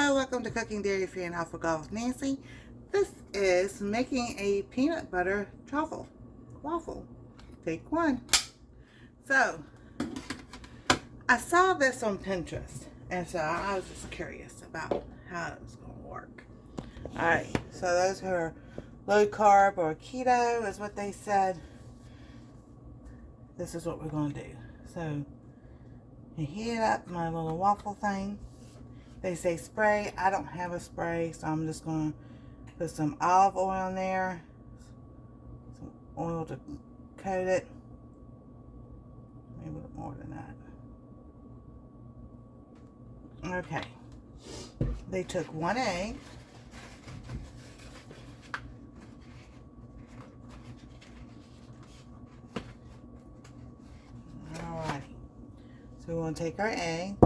Hello, welcome to Cooking Dairy Free and Health with God with Nancy. This is making a peanut butter truffle waffle. Take one. So, I saw this on Pinterest, and so I was just curious about how it was going to work. Alright, so those are low carb or keto is what they said. This is what we're going to do. So, you heat up my little waffle thing. They say spray. I don't have a spray, so I'm just going to put some olive oil in there. Some oil to coat it. Maybe a little more than that. Okay. They took one egg. Alrighty. So we're going to take our egg.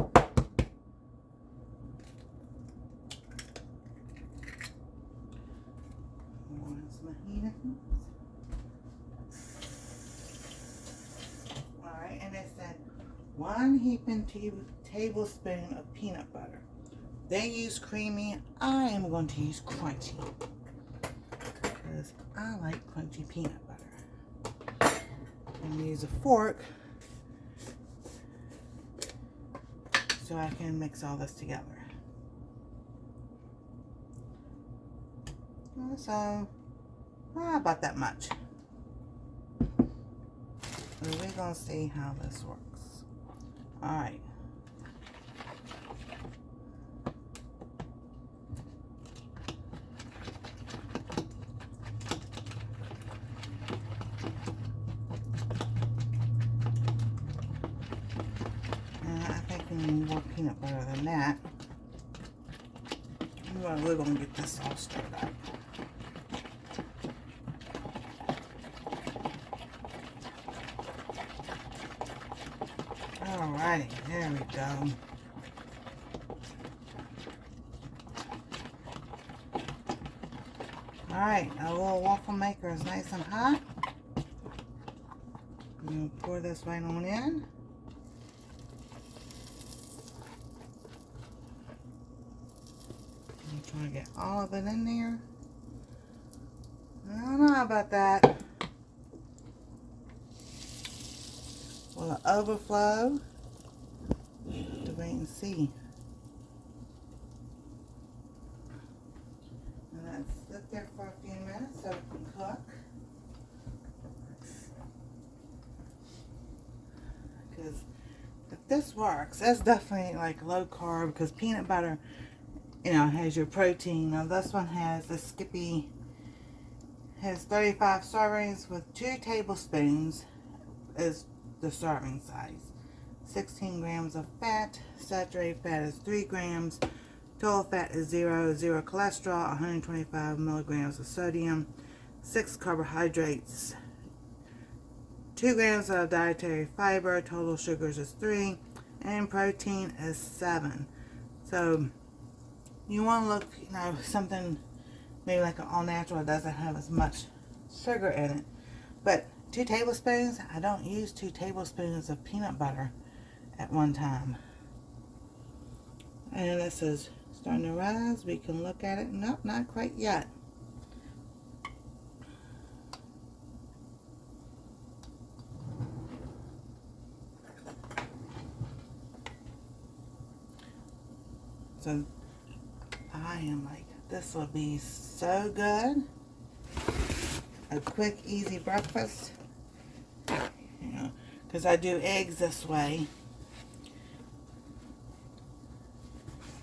Alright, and it said 1 heaping tablespoon of peanut butter. They use creamy. I am going to use crunchy because I like crunchy peanut butter. I'm going to use a fork so I can mix all this together. So, about that much. And we're going to see how this works. Alright. I think we need more peanut butter than that. Well, we're going to get this all stirred up. Alrighty, there we go. Alright, our little waffle maker is nice and hot. I'm going to pour this right on in. I'm trying to get all of it in there. I don't know about that. Will it overflow? To wait and see. And let's sit there for a few minutes so it can cook. Because if this works, that's definitely like low carb because peanut butter, has your protein. Now this one has the Skippy, has 35 servings with 2 tablespoons is the serving size. 16 grams of fat, saturated fat is 3 grams, total fat is 0 cholesterol, 125 milligrams of sodium, 6 carbohydrates, 2 grams of dietary fiber, total sugars is 3, and protein is 7. So you want to look, something maybe like an all natural that doesn't have as much sugar in it. But 2 tablespoons, I don't use 2 tablespoons of peanut butter at one time. And this is starting to rise. We can look at it. Nope, not quite yet. So I am like, this will be so good. A quick, easy breakfast. Because I do eggs this way.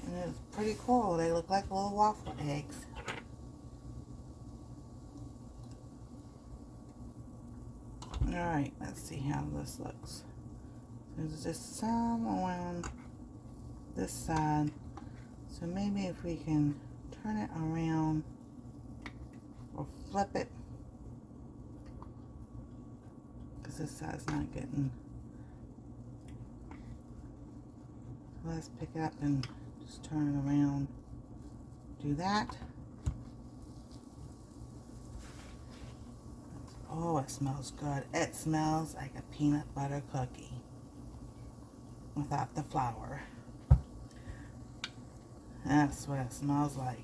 And it's pretty cool. They look like little waffle eggs. Alright, let's see how this looks. There's just some around this side. So maybe if we can turn it around or flip it. Because this side's not getting. Let's pick it up and just turn it around. Do that. Oh, it smells good. It smells like a peanut butter cookie without the flour. That's what it smells like.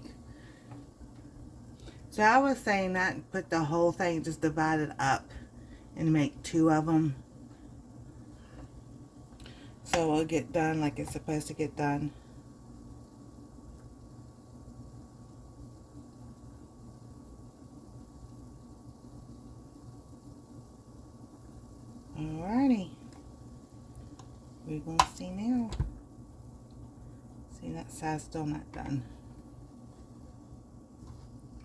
So I was saying not put the whole thing, just divide it up and make 2 of them. So it'll get done like it's supposed to get done. Alrighty. We're going to see now. See, that side's still not done.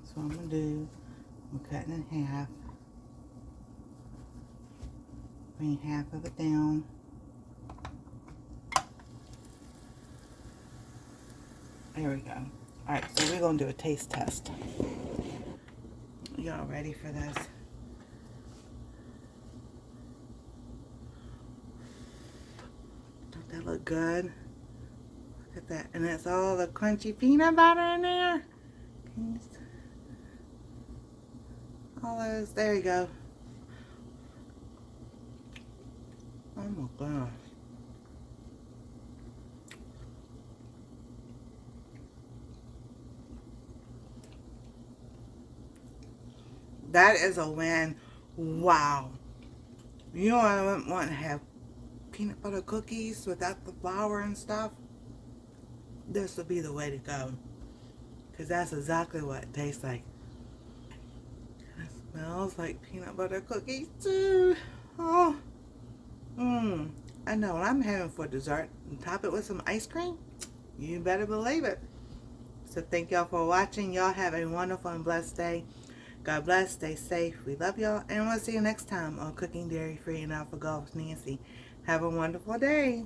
So what I'm going to do, I'm cutting in half. Bring half of it down. There we go. Alright, so we're going to do a taste test. Y'all ready for this? Don't that look good? Look at that. And it's all the crunchy peanut butter in there. All those. There you go. Oh my God. That is a win. Wow. You know what I wouldn't want to have peanut butter cookies without the flour and stuff? This would be the way to go. Because that's exactly what it tastes like. It smells like peanut butter cookies too. Oh. I know what I'm having for dessert. And top it with some ice cream. You better believe it. So thank y'all for watching. Y'all have a wonderful and blessed day. God bless. Stay safe. We love y'all. And we'll see you next time on Cooking Dairy Free and Alpha Golf with Nancy. Have a wonderful day.